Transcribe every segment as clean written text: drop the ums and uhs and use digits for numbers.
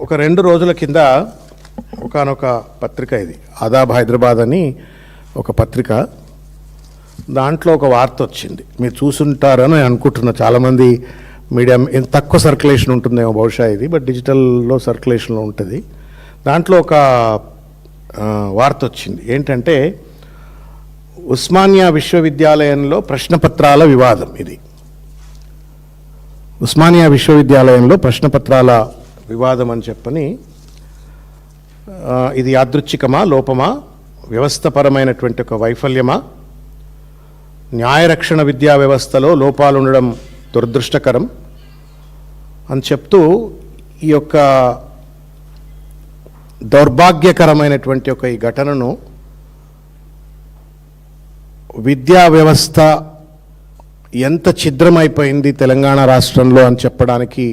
ఒక 2 రోజుల కింద ఒకానొక పత్రిక, ఇది ఆదాబ్ హైదరాబాద్ అని ఒక పత్రిక, దాంట్లో ఒక వార్త వచ్చింది. మీరు చూసుంటారని అనుకుంటున్నా. చాలామంది మీడియా తక్కువ సర్క్యులేషన్ ఉంటుందేమో బహుశా ఇది, బట్ డిజిటల్లో సర్క్యులేషన్లో ఉంటుంది. దాంట్లో ఒక వార్త వచ్చింది. ఏంటంటే ఉస్మానియా విశ్వవిద్యాలయంలో ప్రశ్నపత్రాల వివాదం. ఇది ఉస్మానియా విశ్వవిద్యాలయంలో ప్రశ్నపత్రాల వివాదం అని చెప్పని, ఇది యాదృచ్ఛికమా, లోపమా, వ్యవస్థపరమైనటువంటి ఒక వైఫల్యమా, న్యాయరక్షణ విద్యా వ్యవస్థలో లోపాలు ఉండడం దురదృష్టకరం అని చెప్తూ ఈ యొక్క దౌర్భాగ్యకరమైనటువంటి ఒక ఈ ఘటనను విద్యా వ్యవస్థ ఎంత ఛిద్రమైపోయింది తెలంగాణ రాష్ట్రంలో అని చెప్పడానికి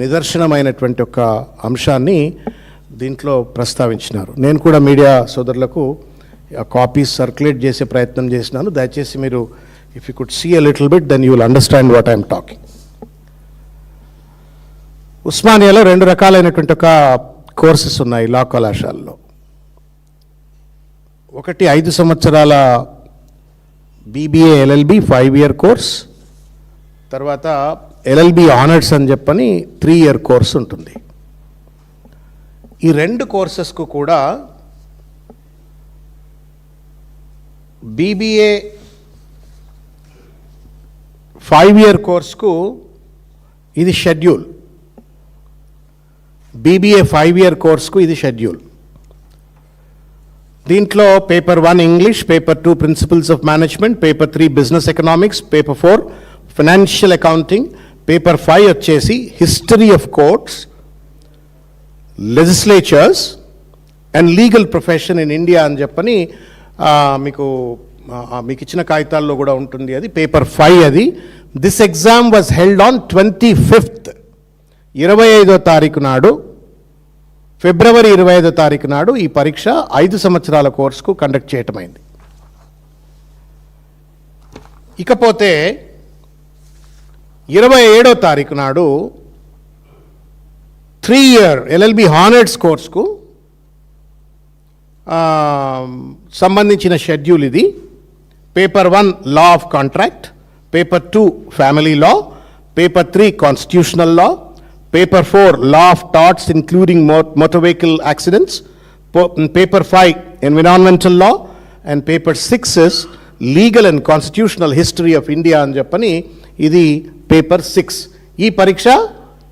నిదర్శనమైనటువంటి ఒక అంశాన్ని దీంట్లో ప్రస్తావించినారు. నేను కూడా మీడియా సోదరులకు కాపీస్ సర్క్యులేట్ చేసే ప్రయత్నం చేసినాను. దయచేసి మీరు if you could see a little bit, then you will understand what I'm talking. ఉస్మానియాలో 2 రకాలైనటువంటి ఒక కోర్సెస్ ఉన్నాయి లా కళాశాలలో. ఒకటి 5 సంవత్సరాల BBA LLB 5-year కోర్స్, తర్వాత LLB ఆనర్స్ అని చెప్పని 3-year కోర్స్ ఉంటుంది. ఈ 2 కోర్సెస్కు కూడా BBA 5-year కోర్స్కు ఇది షెడ్యూల్. BBA 5-year కోర్స్కు ఇది షెడ్యూల్. దీంట్లో paper 1 English, paper 2 principles of management, paper 3 business economics, paper 4 financial accounting, paper 5 వచ్చేసి history of courts, legislatures and legal profession in India అని చెప్పని మీకు ఇచ్చిన కాగితాల్లో కూడా ఉంటుంది. అది పేపర్ 5. అది this exam was held on 25th 25వ తారీఖు నాడు, ఫిబ్రవరి 25వ తారీఖు నాడు ఈ పరీక్ష 5 సంవత్సరాల కోర్సుకు కండక్ట్ చేయటమైంది. ఇకపోతే 27వ తారీఖు నాడు 3-year LLB హానర్స్ కోర్సుకు సంబంధించిన షెడ్యూల్ ఇది. Paper 1 law of contract, paper 2 family law, paper 3 constitutional law, paper 4 law of torts including motor vehicle accidents, paper 5 environmental law, and paper 6 is legal and constitutional history of India అని చెప్పని ఇది paper 6. ఈ పరీక్ష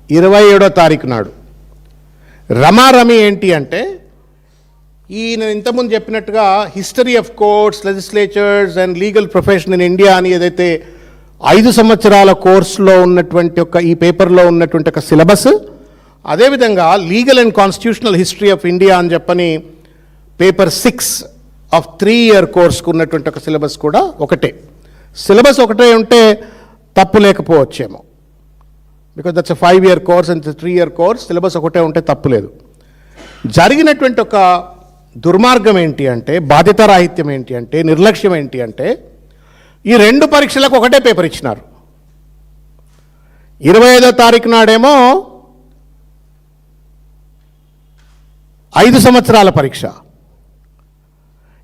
27వ తారీఖు నాడు. రమారమి ఏంటి అంటే, నేను ఇంతకుముందు చెప్పినట్టుగా history of courts, legislatures and legal profession in India అని ఏదైతే 5 సంవత్సరాల కోర్సులో ఉన్నటువంటి ఒక ఈ పేపర్లో ఉన్నటువంటి ఒక సిలబస్, అదేవిధంగా legal and constitutional history of India అని చెప్పని పేపర్ 6 ఆఫ్ 3-year కోర్సుకు ఉన్నటువంటి ఒక సిలబస్ కూడా ఒకటే. సిలబస్ ఒకటే ఉంటే తప్పు లేకపోవచ్చేమో, because that's 5-year course and 3-year course. Syllabus ఒకటే ఉంటే తప్పు లేదు. జరిగినటువంటి ఒక దుర్మార్గం ఏంటి అంటే, బాధ్యతారాహిత్యం ఏంటి అంటే, నిర్లక్ష్యం ఏంటి అంటే, ఈ 2 పరీక్షలకు ఒకటే పేపర్ ఇచ్చినారు. 25వ తారీఖు నాడేమో 5 సంవత్సరాల పరీక్ష,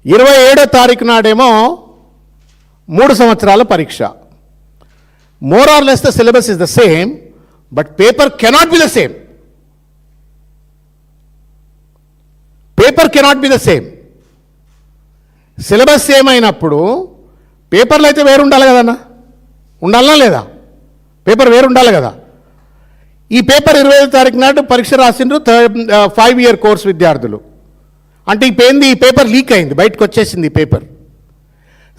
27వ తారీఖు నాడేమో 3 సంవత్సరాల పరీక్ష. More or less the syllabus is the same, but paper cannot be the same. Paper cannot be the same. Syllabus same అయినప్పుడు పేపర్లు అయితే వేరు ఉండాలి కదన్నా, ఉండాలనా లేదా? పేపర్ వేరు ఉండాలి కదా. ఈ పేపర్ 25వ తారీఖు నాడు పరీక్ష రాసిండ్రు 5-year కోర్స్ విద్యార్థులు. అంటే ఈ పేపర్ లీక్ అయింది, బయటకు వచ్చేసింది ఈ పేపర్.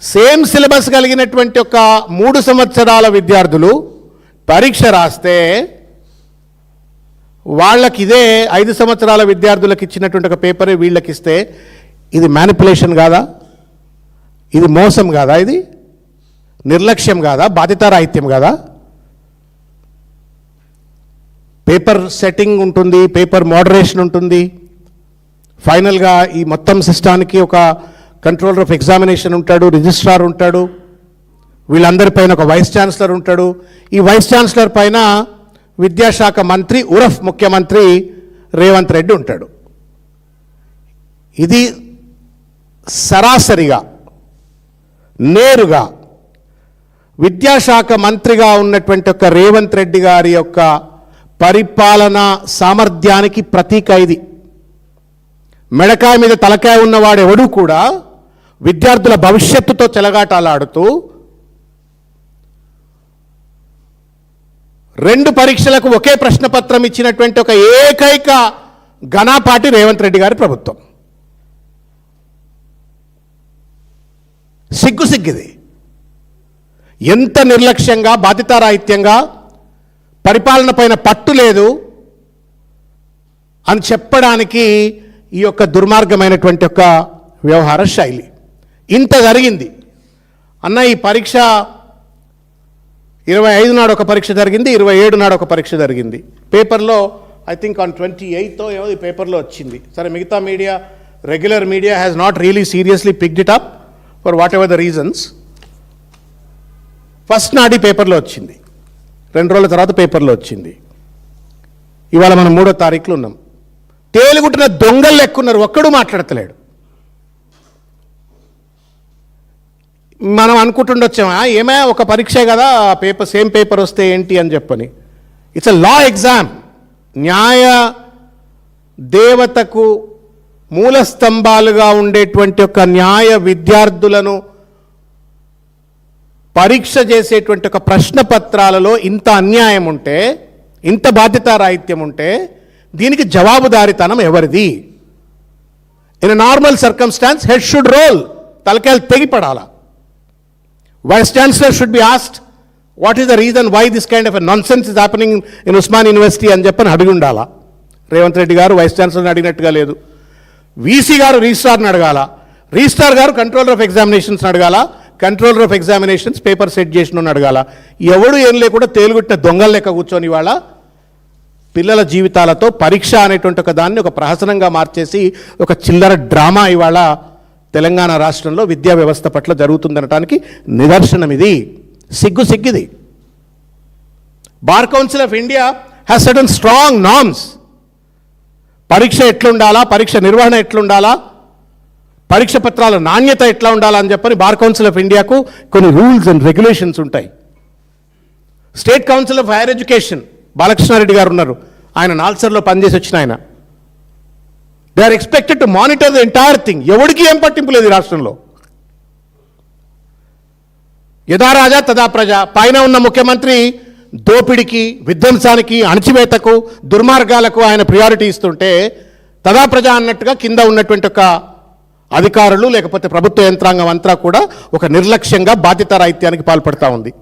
సేమ్ సిలబస్ కలిగినటువంటి ఒక 3 సంవత్సరాల విద్యార్థులు పరీక్ష రాస్తే వాళ్ళకి ఇదే 5 సంవత్సరాల విద్యార్థులకు ఇచ్చినటువంటి ఒక పేపరే వీళ్ళకి ఇస్తే ఇది మ్యానిపులేషన్ కాదా? ఇది మోసం కాదా? ఇది నిర్లక్ష్యం కాదా? బాధ్యతారాహిత్యం కాదా? పేపర్ సెట్టింగ్ ఉంటుంది, పేపర్ మోడరేషన్ ఉంటుంది. ఫైనల్గా ఈ మొత్తం సిస్టానికి ఒక కంట్రోలర్ ఆఫ్ ఎగ్జామినేషన్ ఉంటాడు, రిజిస్ట్రార్ ఉంటాడు, వీళ్ళందరిపైన ఒక వైస్ ఛాన్సలర్ ఉంటాడు. ఈ వైస్ ఛాన్సలర్ పైన విద్యాశాఖ మంత్రి ఉరఫ్ ముఖ్యమంత్రి రేవంత్ రెడ్డి ఉంటాడు. ఇది సరాసరిగా నేరుగా విద్యాశాఖ మంత్రిగా ఉన్నటువంటి ఒక రేవంత్ రెడ్డి గారి యొక్క పరిపాలనా సామర్థ్యానికి ప్రతీక ఇది. మెడకాయ మీద తలకాయ ఉన్నవాడు ఎవడూ కూడా విద్యార్థుల భవిష్యత్తుతో చెలగాటాలాడుతూ 2 పరీక్షలకు ఒకే ప్రశ్నపత్రం ఇచ్చినటువంటి ఒక ఏకైక ఘనపాటి రేవంత్ రెడ్డి గారి ప్రభుత్వం. సిగ్గుది. ఎంత నిర్లక్ష్యంగా, బాధ్యతారాహిత్యంగా, పరిపాలన పైన పట్టు లేదు అని చెప్పడానికి ఈ యొక్క దుర్మార్గమైనటువంటి ఒక వ్యవహార శైలి. ఇంత జరిగింది అన్న. ఈ పరీక్ష 25 నాడు ఒక పరీక్ష జరిగింది, 27 నాడు ఒక పరీక్ష జరిగింది. పేపర్లో ఐ థింక్ ఆన్ 28th ఏమో ఈ పేపర్లో వచ్చింది. సరే, మిగతా media, regular media has not really seriously picked it up for what ever the reasons. First నాడు ఈ పేపర్లో వచ్చింది, 2 రోజుల తర్వాత పేపర్లో వచ్చింది. ఇవాళ మనం 3వ తారీఖులో ఉన్నాం. తేలుగుట్టిన దొంగలు లెక్కున్నారు, ఒక్కడూ మాట్లాడతలేడు. మనం అనుకుంటుండొచ్చామా, ఏమే ఒక పరీక్షే కదా, పేపర్ సేమ్ పేపర్ వస్తే ఏంటి అని చెప్పని. It's a law exam. న్యాయ దేవతకు మూల స్తంభాలుగా ఉండేటువంటి ఒక న్యాయ విద్యార్థులను పరీక్ష చేసేటువంటి ఒక ప్రశ్న పత్రాలలో ఇంత అన్యాయం ఉంటే, ఇంత బాధ్యతారాహిత్యం ఉంటే, దీనికి జవాబుదారీతనం ఎవరిది? In a normal circumstance head should roll, తలకాయలు తెగిపడాలా. Vice Chancellor should be asked, what is the reason why this kind of a nonsense is happening in Usman University అని చెప్పని అడిగి ఉండాలా. రేవంత్ రెడ్డి గారు వైస్ ఛాన్సలర్ని అడిగినట్టుగా లేదు. వీసీ గారు రిజిస్ట్రార్ని అడగాల, రిజిస్ట్రార్ గారు కంట్రోలర్ ఆఫ్ ఎగ్జామినేషన్స్ అడగాల, controller of examinations paper set చేసిన అడగాల. ఎవడు ఏం లేకుండా తేలుగుట్టిన దొంగల లెక్క కూర్చొని ఇవాళ పిల్లల జీవితాలతో పరీక్ష అనేటువంటి ఒక దాన్ని ఒక ప్రహసనంగా మార్చేసి ఒక చిల్లర డ్రామా ఇవాళ తెలంగాణ రాష్ట్రంలో విద్యా వ్యవస్థ పట్ల జరుగుతుందనటానికి నిదర్శనం ఇది. సిగ్గుది. Bar Council of India has certain strong norms. పరీక్ష ఎట్లుండాలా, పరీక్ష నిర్వహణ ఎట్లుండాలా, పరీక్ష పత్రాల నాణ్యత ఎట్లా ఉండాలా అని చెప్పని బార్ కౌన్సిల్ ఆఫ్ ఇండియాకు కొన్ని రూల్స్ అండ్ రెగ్యులేషన్స్ ఉంటాయి. State council of higher education Balakrishna Reddy గారు ఉన్నారు, ఆయన నాల్సర్లో పనిచేసి వచ్చిన ఆయన. They are expected to monitor the entire thing. ఎవరికి ఏం పట్టింపు లేదు ఈ రాష్ట్రంలో. యథా రాజా తదా ప్రజ. పైన ఉన్న ముఖ్యమంత్రి దోపిడికి, విధ్వంసానికి, అణచివేతకు, దుర్మార్గాలకు ఆయన ప్రియారిటీ ఇస్తుంటే, తదా ప్రజ అన్నట్టుగా కింద ఉన్నటువంటి ఒక అధికారులు లేకపోతే ప్రభుత్వ యంత్రాంగం అంతా కూడా ఒక నిర్లక్ష్యంగా బాధ్యతారాహిత్యానికి పాల్పడతా ఉంది.